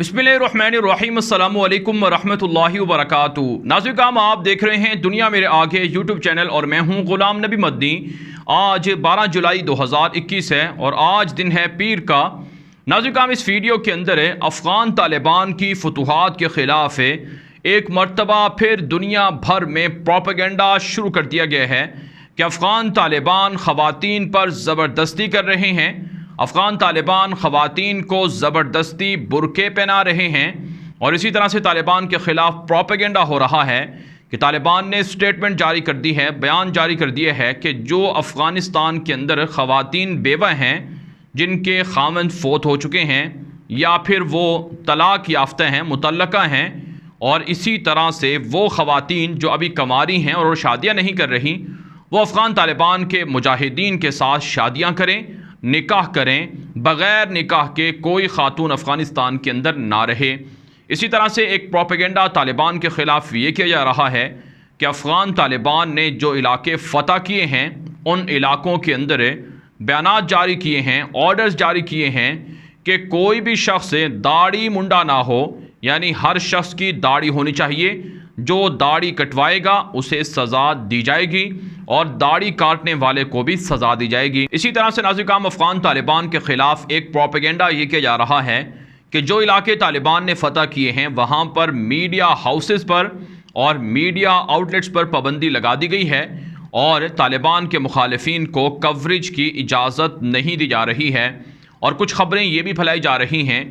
बिस्मिल्लाहिर्रहमानिर्रहीम अस्सलामु अलैकुम वरहमतुल्लाहि वबरकातुहू। नाज़रीन, आप देख रहे हैं दुनिया मेरे आगे यूट्यूब चैनल और मैं हूं ग़ुलाम नबी मदनी। आज 12 जुलाई 2021 है और आज दिन है पीर का। नाज़रीन, इस वीडियो के अंदर अफ़गान तालिबान की फतूहात के ख़िलाफ़ एक मरतबा फिर दुनिया भर में प्रोपेगेंडा शुरू कर दिया गया है कि अफ़गान तालिबान ख़वातीन पर ज़बरदस्ती कर रहे हैं। अफ़गान तालिबान ख़वातीन को ज़बरदस्ती बुरके पहना रहे हैं और इसी तरह से तालिबान के ख़िलाफ़ प्रोपेगेंडा हो रहा है कि तालिबान ने स्टेटमेंट जारी कर दी है, बयान जारी कर दिया है कि जो अफ़गानिस्तान के अंदर ख़वातीन बेवा हैं, जिनके ख़ावंद फ़ौत हो चुके हैं या फिर वो तलाक़ याफ्ता हैं, मुतल्लक़ा हैं, और इसी तरह से वो ख़वातीन जो अभी कमारी हैं और शादियाँ नहीं कर रही, वो अफ़गान तालिबान के मुजाहिदीन के साथ शादियाँ करें, निकाह करें। बग़ैर निकाह के कोई ख़ातून अफ़गानिस्तान के अंदर ना रहे। इसी तरह से एक प्रोपेगेंडा तालिबान के ख़िलाफ़ ये किया जा रहा है कि अफ़गान तालिबान ने जो इलाके फ़तह किए हैं, उन इलाकों के अंदर बयानात जारी किए हैं, ऑर्डर्स जारी किए हैं कि कोई भी शख्स दाढ़ी मुंडा ना हो, यानी हर शख्स की दाढ़ी होनी चाहिए। जो दाढ़ी कटवाएगा उसे सज़ा दी जाएगी और दाढ़ी काटने वाले को भी सज़ा दी जाएगी। इसी तरह से नाज़रीन, अफ़गान तालिबान के ख़िलाफ़ एक प्रोपेगेंडा ये किया जा रहा है कि जो इलाके तालिबान ने फ़तह किए हैं वहाँ पर मीडिया हाउसेस पर और मीडिया आउटलेट्स पर पाबंदी लगा दी गई है और तालिबान के मुखालिफिन को कवरेज की इजाज़त नहीं दी जा रही है। और कुछ ख़बरें ये भी फैलाई जा रही हैं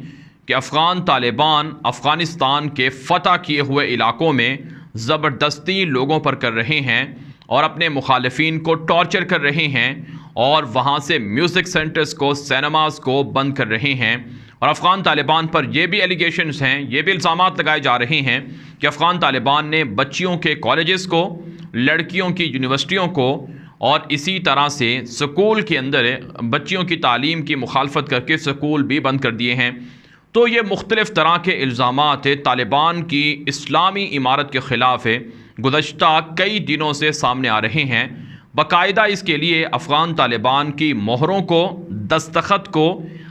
कि अफ़गान तालिबान अफ़गानिस्तान के फ़तह किए हुए इलाकों में ज़बरदस्ती लोगों पर कर रहे हैं और अपने मुखालिफिन को टॉर्चर कर रहे हैं और वहाँ से म्यूज़िक सेंटर्स को, सिनेमाज़ को बंद कर रहे हैं। और अफ़गान तालिबान पर यह भी एलिगेशंस हैं, ये भी इल्ज़ामात लगाए जा रहे हैं कि अफ़गान तालिबान ने बच्चियों के कॉलेजेस को, लड़कियों की यूनिवर्सिटियों को और इसी तरह से स्कूल के अंदर बच्चियों की तालीम की मुखालफत करके स्कूल भी बंद कर दिए हैं। तो ये मुख्तलिफ़ तरह के इल्ज़ामात तालिबान की इस्लामी इमारत के ख़िलाफ़ गुज़श्ता कई दिनों से सामने आ रहे हैं। बाकायदा इसके लिए अफ़गान तालिबान की मोहरों को, दस्तखत को,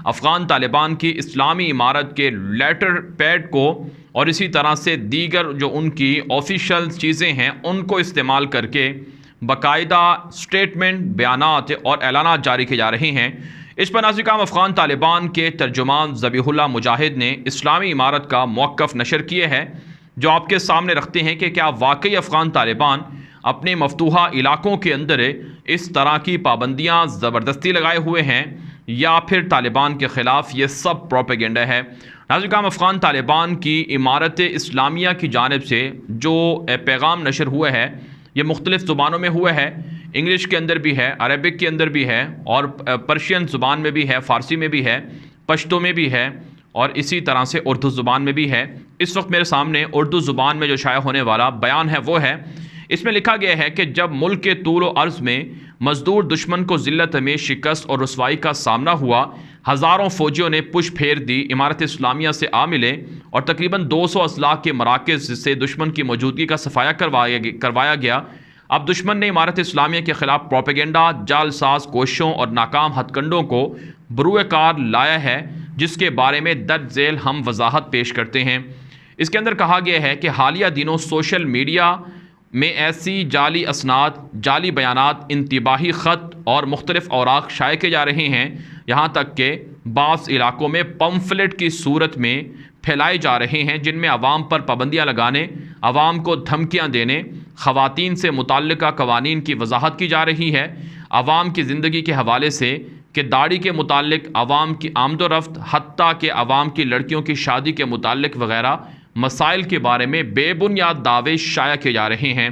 अफ़गान तालिबान की इस्लामी इमारत के लेटर पैड को और इसी तरह से दीगर जो उनकी ऑफिशियल चीज़ें हैं उनको इस्तेमाल करके बाकायदा स्टेटमेंट, बयानात और ऐलानात जारी किए जा रहे हैं। इस पर नाज़रीन, अफ़गान तालिबान के तर्जुमान ज़बीहुल्लाह मुजाहिद ने इस्लामी इमारत का मौक़िफ़ नशर किए हैं, जो आपके सामने रखते हैं कि क्या वाकई अफ़गान तालिबान अपने मफतूहा इलाकों के अंदर इस तरह की पाबंदियाँ ज़बरदस्ती लगाए हुए हैं या फिर तालिबान के ख़िलाफ़ ये सब प्रोपेगेंडा है। नाज़रीन, अफ़गान तालिबान की इमारत इस्लामिया की जानिब से जो पैगाम नशर हुआ है ये मुख्तलिफ़ ज़ुबानों में हुआ है। इंग्लिश के अंदर भी है, अरबिक के अंदर भी है और पर्शियन ज़ुबान में भी है, फ़ारसी में भी है, पश्तो में भी है और इसी तरह से उर्दू ज़ुबान में भी है। इस वक्त मेरे सामने उर्दू ज़ुबान में जो शाया होने वाला बयान है वो है। इसमें लिखा गया है कि जब मुल्क के तूल व अर्ज़ में मज़दूर दुश्मन को ज़िल्लत में शिकस्त और रुसवाई का सामना हुआ, हज़ारों फ़ौजियों ने पुश फेर दी, इमारत इस्लामिया से आ मिले और तकरीबन 200 असलाह के मराकज़ से दुश्मन की मौजूदगी का सफाया करवाया गया। अब दुश्मन ने इमारत इस्लामिया के ख़िलाफ़ प्रोपेगेंडा, जालसाज कोशिशों और नाकाम हथकंडों को बरूए कार लाया है, जिसके बारे में दर्ज झेल हम वजाहत पेश करते हैं। इसके अंदर कहा गया है कि हालिया दिनों सोशल मीडिया में ऐसी जाली असनाद, जाली बयानात, इंतबाही ख़त और मुख्तलिफ़ औराक़ शाये किए जा रहे हैं। यहाँ तक कि बाज़ इलाकों में पम्फलेट की सूरत में फैलाए जा रहे हैं, जिनमें आवाम पर पाबंदियाँ लगाने, आवाम को धमकियाँ देने, ख़वातीन से मुताल्लिक़ा कवानीन की वजाहत की जा रही है। आवाम की ज़िंदगी के हवाले से कि दाढ़ी के मुताल्लिक़, आवाम की आमदोरफ्त, हत्ता कि आवाम की लड़कियों की शादी के मुताल्लिक़ वग़ैरह मसाइल के बारे में बेबुनियाद दावे शाया किए जा रहे हैं।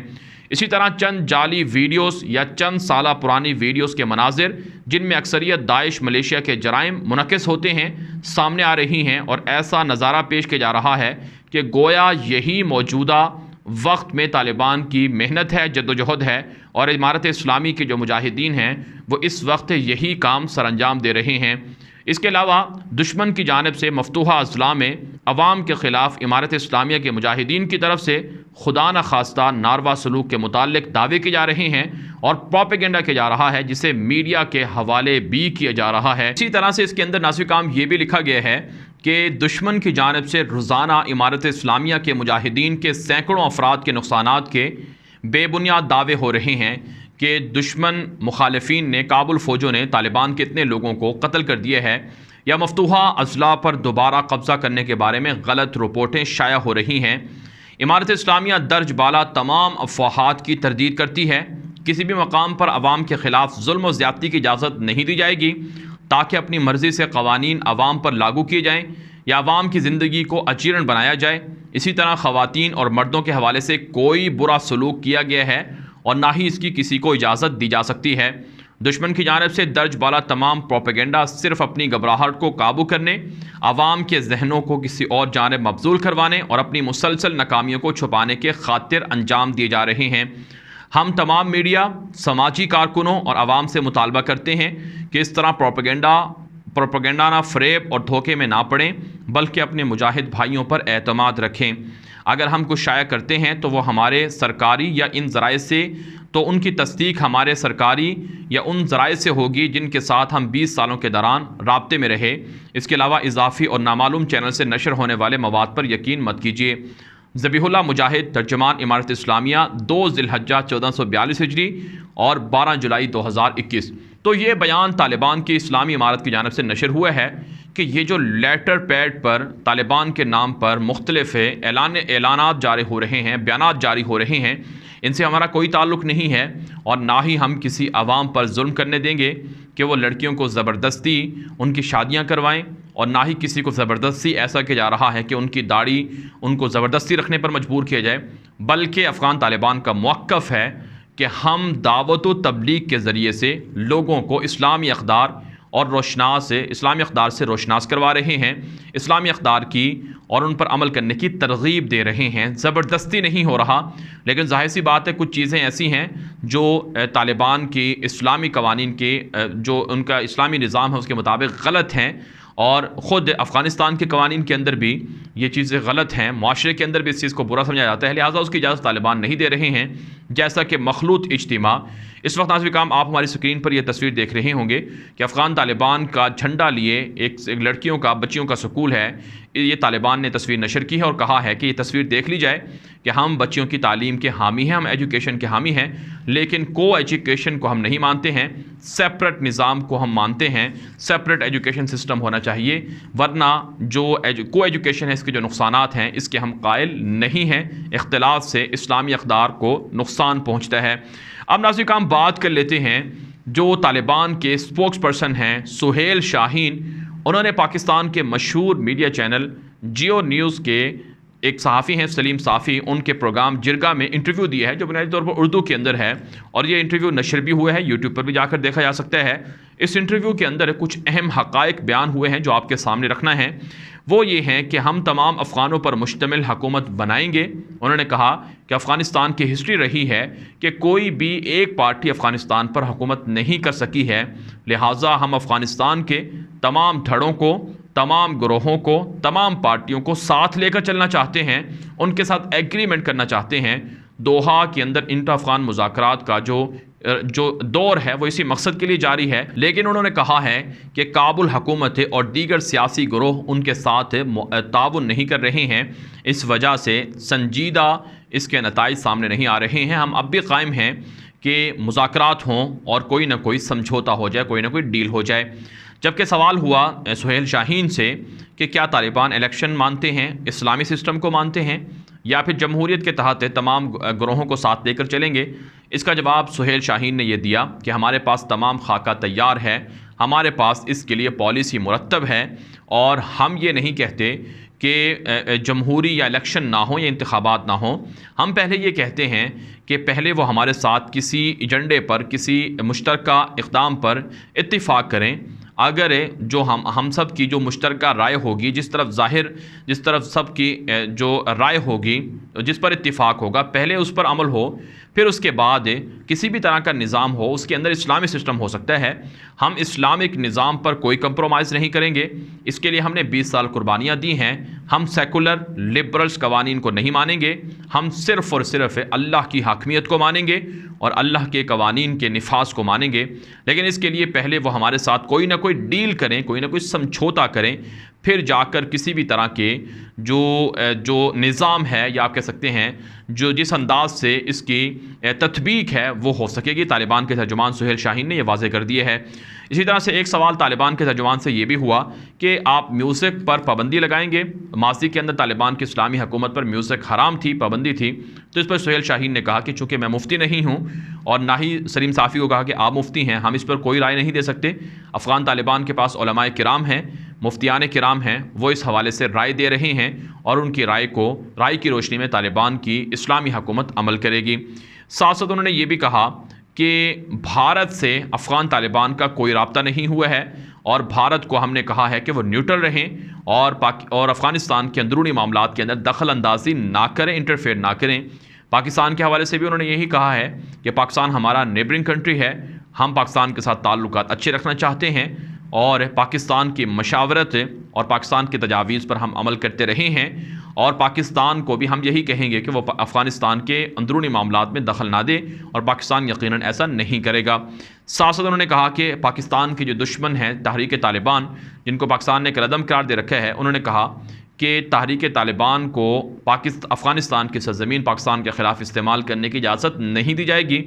इसी तरह चंद जाली वीडियोस या चंद साल पुरानी वीडियोस के मनाजिर, जिनमें अक्सरियत दाइश मलेशिया के जराइम मुनक़िस होते हैं, सामने आ रही हैं और ऐसा नज़ारा पेश किया जा रहा है कि गोया यही मौजूदा वक्त में तालिबान की मेहनत है, जद्दोजहद है और इमारत इस्लामी के जो मुजाहिदीन हैं वो इस वक्त यही काम सरअंजाम दे रहे हैं। इसके अलावा दुश्मन की जानिब से मफतूहा अज़ला में अवाम के ख़िलाफ़ इमारत इस्लामिया के मुजाहिदीन की तरफ से खुदा न खास्ता नारवा सलूक के मुताल्लिक़ दावे किए जा रहे हैं और प्रोपेगेंडा किया जा रहा है, जिसे मीडिया के हवाले भी किया जा रहा है। इसी तरह से इसके अंदर नाज़रीन ये भी लिखा गया है कि दुश्मन की जानिब से रोज़ाना इमारत इस्लामिया के मुजाहिदीन के सैकड़ों अफराद के नुकसानात के बेबुनियाद दावे हो रहे हैं कि दुश्मन मुखालिफिन ने, काबुल फ़ौजों ने तालिबान के इतने लोगों को कत्ल कर दिया है, या मफतूहा अजला पर दोबारा कब्ज़ा करने के बारे में गलत रिपोर्टें शाया हो रही हैं। इमारत इस्लामिया दर्ज बाला तमाम अफवाहात की तरदीद करती है। किसी भी मकाम पर अवाम के ख़िलाफ़ जुल्म व ज़्यादती की इजाज़त नहीं दी जाएगी ताकि अपनी मर्ज़ी से क़वानीन अवाम पर लागू किए जाएँ या अवाम की ज़िंदगी को अजीर्ण बनाया जाए। इसी तरह ख़वातीन और मर्दों के हवाले से कोई बुरा सलूक किया गया है और ना ही इसकी किसी को इजाज़त दी जा सकती है। दुश्मन की जानिब से दर्ज बाला तमाम प्रोपेगेंडा सिर्फ अपनी घबराहट को काबू करने, अवाम के जहनों को किसी और जानिब मबजूल करवाने और अपनी मुसलसल नाकामियों को छुपाने के खातिर अंजाम दिए जा रहे हैं। हम तमाम मीडिया, समाजी कारकुनों और आवाम से मुतालबा करते हैं कि इस तरह प्रोपेगेंडा ना फ़रेब और धोखे में ना पड़ें, बल्कि अपने मुजाहिद भाइयों पर एतमाद रखें। अगर हम कुछ शाया करते हैं तो वो हमारे सरकारी या इन ज़राए से, तो उनकी तस्दीक हमारे सरकारी या उन ज़राए से होगी जिनके साथ हम 20 सालों के दौरान राब्ते में रहे। इसके अलावा इजाफ़ी और नामालूम चैनल से नशर होने वाले मवाद पर यकीन मत कीजिए। ज़बीहुल्लाह मुजाहिद, तर्जुमान इमारत इस्लामिया, 2 ज़िलहज्जा 1442 हिजरी और 12 जुलाई 2021। तो ये बयान तालिबान की इस्लामी इमारत की जानिब से नशर हुआ है कि ये जो लेटर पैड पर तालिबान के नाम पर मुख्तलिफ ऐलानात जारी हो रहे हैं, बयानात जारी हो रहे हैं, इनसे हमारा कोई ताल्लुक़ नहीं है और ना ही हम किसी आवाम पर जुल्म करने देंगे कि वो लड़कियों को ज़बरदस्ती उनकी शादियां करवाएं, और ना ही किसी को ज़बरदस्ती ऐसा किया जा रहा है कि उनकी दाढ़ी उनको ज़बरदस्ती रखने पर मजबूर किया जाए। बल्कि अफ़गान तालिबान का मौक़िफ़ है कि हम दावत व तबलीग के ज़रिए से लोगों को इस्लामी अक़दार इस्लामी अक़दार से रोशनास करवा रहे हैं, इस्लामी अक़दार की और उन पर अमल करने की तरग़ीब दे रहे हैं। ज़बरदस्ती नहीं हो रहा, लेकिन ज़ाहिर सी बात है कुछ चीज़ें ऐसी हैं जो तालिबान की इस्लामी कवानीन के जो उनका इस्लामी निज़ाम है उसके मुताबिक ग़लत हैं, और ख़ुद अफ़गानिस्तान के कवानीन के अंदर भी ये चीज़ें गलत हैं, माशरे के अंदर भी इस चीज़ को बुरा समझा जाता है, लिहाजा उसकी इजाज़त तालिबान नहीं दे रहे हैं। जैसा कि मखलूत इज्तिमा, इस वक्त नाज़रीन काम आप हमारी स्क्रीन पर यह तस्वीर देख रहे होंगे कि अफ़गान तालिबान का झंडा लिए एक लड़कियों का, बच्चियों का स्कूल है, ये तालिबान ने तस्वीर नशर की है और कहा है कि ये तस्वीर देख ली जाए कि हम बच्चियों की तालीम के हामी हैं, हम एजुकेशन के हामी हैं, लेकिन को एजुकेशन को हम नहीं मानते हैं, सेपरेट निज़ाम को हम मानते हैं, सेपरेट एजुकेशन सिस्टम होना चाहिए, वरना जो को एजुकेशन है इसके जो नुकसानात हैं इसके हम कायल नहीं हैं। इख्तिलाफ से इस्लामी अक़दार को नुकसान पहुँचता है। अब नाज़रीन हम बात कर लेते हैं जो तालिबान के स्पोक्स पर्सन हैं सुहेल शाहीन, उन्होंने पाकिस्तान के मशहूर मीडिया चैनल जियो न्यूज़ के एक सहाफ़ी हैं सलीम साफ़ी, उनके प्रोग्राम जिरगा में इंटरव्यू दिया है जो बुनियादी तौर पर उर्दू के अंदर है, और ये इंटरव्यू नशर भी हुआ है, यूट्यूब पर भी जाकर देखा जा सकता है। इस इंटरव्यू के अंदर कुछ अहम हक़ाइक़ बयान हुए हैं जो आपके सामने रखना है। वो ये हैं कि हम तमाम अफ़गानों पर मुश्तमिल हुकूमत बनाएंगे। उन्होंने कहा कि अफ़गानिस्तान की हिस्ट्री रही है कि कोई भी एक पार्टी अफ़गानिस्तान पर हुकूमत नहीं कर सकी है, लिहाजा हम अफ़गानिस्तान के तमाम धड़ों को, तमाम ग्रोहों को, तमाम पार्टियों को साथ लेकर चलना चाहते हैं, उनके साथ एग्रीमेंट करना चाहते हैं। दोहा के अंदर इंटर अफ़गान मुज़ाकरात का जो दौर है वो इसी मकसद के लिए जारी है, लेकिन उन्होंने कहा है कि काबुल हुकूमत और दीगर सियासी ग्रोह उनके साथ ताउन नहीं कर रहे हैं, इस वजह से संजीदा इसके नताइज सामने नहीं आ रहे हैं। हम अब भी कायम हैं कि मुज़ाकरात हों और कोई ना कोई समझौता हो जाए, कोई ना कोई डील हो जाए। जबकि सवाल हुआ सुहेल शाहीन से कि क्या तालिबान इलेक्शन मानते हैं, इस्लामी सिस्टम को मानते हैं, या फिर जमहूरियत के तहत तमाम ग्रोहों को साथ लेकर चलेंगे। इसका जवाब सुहेल शाहीन ने यह दिया कि हमारे पास तमाम खाका तैयार है, हमारे पास इसके लिए पॉलिसी मुरतब है, और हम ये नहीं कहते कि जमहूरी या इलेक्शन ना हो या इंतखाबात ना हो। हम पहले ये कहते हैं कि पहले वो हमारे साथ किसी एजेंडे पर, किसी मुश्तरका इक़दाम पर इत्तिफ़ाक़ करें। अगर जो हम सब की जो मुश्तरका राय होगी, जिस तरफ सब की जो राय होगी, जिस पर इत्तिफ़ाक़ होगा, पहले उस पर अमल हो, फिर उसके बाद किसी भी तरह का निज़ाम हो, उसके अंदर इस्लामी सिस्टम हो सकता है। हम इस्लामिक निज़ाम पर कोई कंप्रोमाइज़ नहीं करेंगे। इसके लिए हमने 20 साल कुर्बानियाँ दी हैं, हम सेकुलर लिबरल्स कवानीन को नहीं मानेंगे, हम सिर्फ़ और सिर्फ अल्लाह की हाकमियत को मानेंगे और अल्लाह के कवानीन के निफाज को मानेंगे। लेकिन इसके लिए पहले वो हमारे साथ कोई ना कोई डील करें, कोई ना कोई समझौता करें, फिर जाकर किसी भी तरह के जो निज़ाम है या आप कह सकते हैं जो जिस अंदाज से इसकी तत्बीक है वो हो सकेगी। तालिबान के तर्जुमान सुहेल शाहीन ने यह वाज़ेह कर दिए है। इसी तरह से एक सवाल तालिबान के तर्जुमान से ये भी हुआ कि आप म्यूज़िक पर पाबंदी लगाएंगे। माज़ी के अंदर तालिबान की इस्लामी हुकूमत पर म्यूज़िक हराम थी, पाबंदी थी। तो इस पर सुहेल शाहीन ने कहा कि चूँकि मैं मुफ्ती नहीं हूँ और ना ही सलीम साफ़ी को कहा कि आप मुफ्ती हैं, हम इस पर कोई राय नहीं दे सकते। अफ़गान तालिबान के पास उलमाए किराम हैं, मुफ्तियान किराम हैं, वो इस हवाले से राय दे रहे हैं और उनकी राय की रोशनी में तालिबान की इस्लामी हुकूमत अमल करेगी। साथ साथ उन्होंने ये भी कहा कि भारत से अफ़गान तालिबान का कोई राब्ता नहीं हुआ है और भारत को हमने कहा है कि वो न्यूट्रल रहें और अफ़गानिस्तान के अंदरूनी मामलात के अंदर दखल अंदाजी ना करें, इंटरफेयर ना करें। पाकिस्तान के हवाले से भी उन्होंने यही कहा है कि पाकिस्तान हमारा नेबरिंग कंट्री है, हम पाकिस्तान के साथ ताल्लुकात अच्छे रखना चाहते हैं और पाकिस्तान की मशावरत और पाकिस्तान की तजावीज़ पर हम अमल करते रहे हैं और पाकिस्तान को भी हम यही कहेंगे कि वो अफ़गानिस्तान के अंदरूनी मामलात में दखल ना दे और पाकिस्तान यकीनन ऐसा नहीं करेगा। साथ साथ उन्होंने कहा कि पाकिस्तान के जो दुश्मन हैं तहरीक तालिबान, जिनको पाकिस्तान ने कलदम करार दे रखा है, उन्होंने कहा कि तहरीक तालिबान को अफ़गानिस्तान की सरज़मीन पाकिस्तान के ख़िलाफ़ इस्तेमाल करने की इजाज़त नहीं दी जाएगी।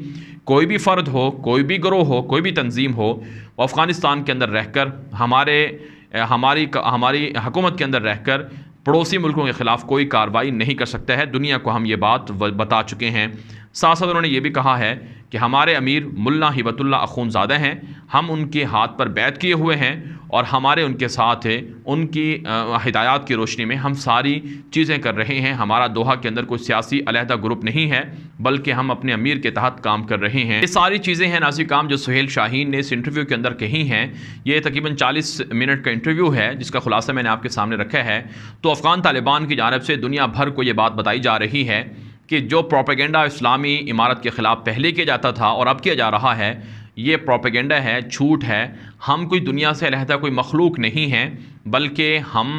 कोई भी फ़र्द हो, कोई भी गिरोह हो, कोई भी तंजीम हो, वो अफ़गानिस्तान के अंदर रहकर हमारी हुकूमत के अंदर रहकर पड़ोसी मुल्कों के ख़िलाफ़ कोई कार्रवाई नहीं कर सकता है। दुनिया को हम ये बात बता चुके हैं। साथ साथ उन्होंने ये भी कहा है कि हमारे अमीर मुल्ला हिबतुल्ला अख़ूनज़ादा हैं, हम उनके हाथ पर बैत किए हुए हैं और हमारे उनके साथ उनकी हिदायत की रोशनी में हम सारी चीज़ें कर रहे हैं। हमारा दोहा के अंदर कोई सियासी अलहदा ग्रुप नहीं है, बल्कि हम अपने अमीर के तहत काम कर रहे हैं। ये सारी चीज़ें हैं नाज़िर काम जो सुहेल शाहीन ने इस इंटरव्यू के अंदर कही हैं। ये तकरीबन 40 मिनट का इंटरव्यू है जिसका खुलासा मैंने आपके सामने रखा है। तो अफ़गान तालिबान की जानिब से दुनिया भर को ये बात बताई जा रही है कि जो प्रोपेगेंडा इस्लामी इमारत के ख़िलाफ़ पहले किया जाता था और अब किया जा रहा है, ये प्रोपेगेंडा है, झूठ है। हम कोई दुनिया से अलहदा कोई मखलूक नहीं हैं, बल्कि हम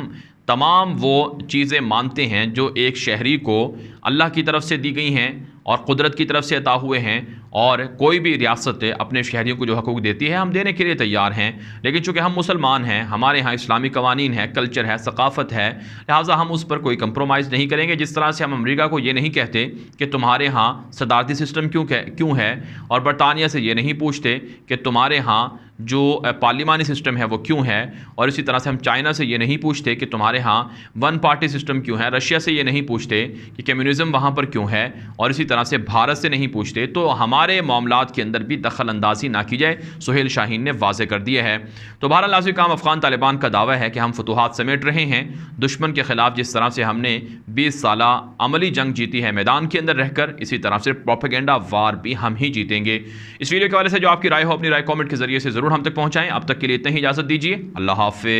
तमाम वो चीज़ें मानते हैं जो एक शहरी को अल्लाह की तरफ से दी गई हैं और कुदरत की तरफ से अता हुए हैं और कोई भी रियासत अपने शहरियों को जो हकूक़ देती है हम देने के लिए तैयार हैं। लेकिन चूँकि हम मुसलमान हैं, हमारे यहाँ इस्लामी कवानीन है, कल्चर है, सकाफ़त है, लिहाजा हम उस पर कोई कंप्रोमाइज़ नहीं करेंगे। जिस तरह से हम अमेरिका को ये नहीं कहते कि तुम्हारे यहाँ सदारती सिस्टम क्यों है और बरतानिया से ये नहीं पूछते कि तुम्हारे यहाँ जो पार्लिमानी सिस्टम है वो क्यों है, और इसी तरह से हम चाइना से ये नहीं पूछते कि तुम्हारे यहाँ वन पार्टी सिस्टम क्यों है, रशिया से ये नहीं पूछते कि कम्युनिज़म वहाँ पर क्यों है, और इसी तरह से भारत से नहीं पूछते। तो हमारे मामलात के अंदर भी दखल अंदाजी ना की जाए, सुहेल शाहीन ने वाज़ेह कर दिया है। तो बहरहाल नाज़िर काम अफ़गान तालिबान का दावा है कि हम फतूहात समेट रहे हैं दुश्मन के ख़िलाफ़। जिस तरह से हमने 20 साल अमली जंग जीती है मैदान के अंदर रहकर, इसी तरह से प्रोपेगेंडा वार भी हम ही जीतेंगे। इस वीडियो के हवाले से जो आपकी राय हो अपनी राय कॉमेंट के ज़रिए से ज़रूर हम तक पहुँचाएँ। अब तक के लिए इतना ही इजाज़त दीजिए। अल्लाह हाफ़िज़।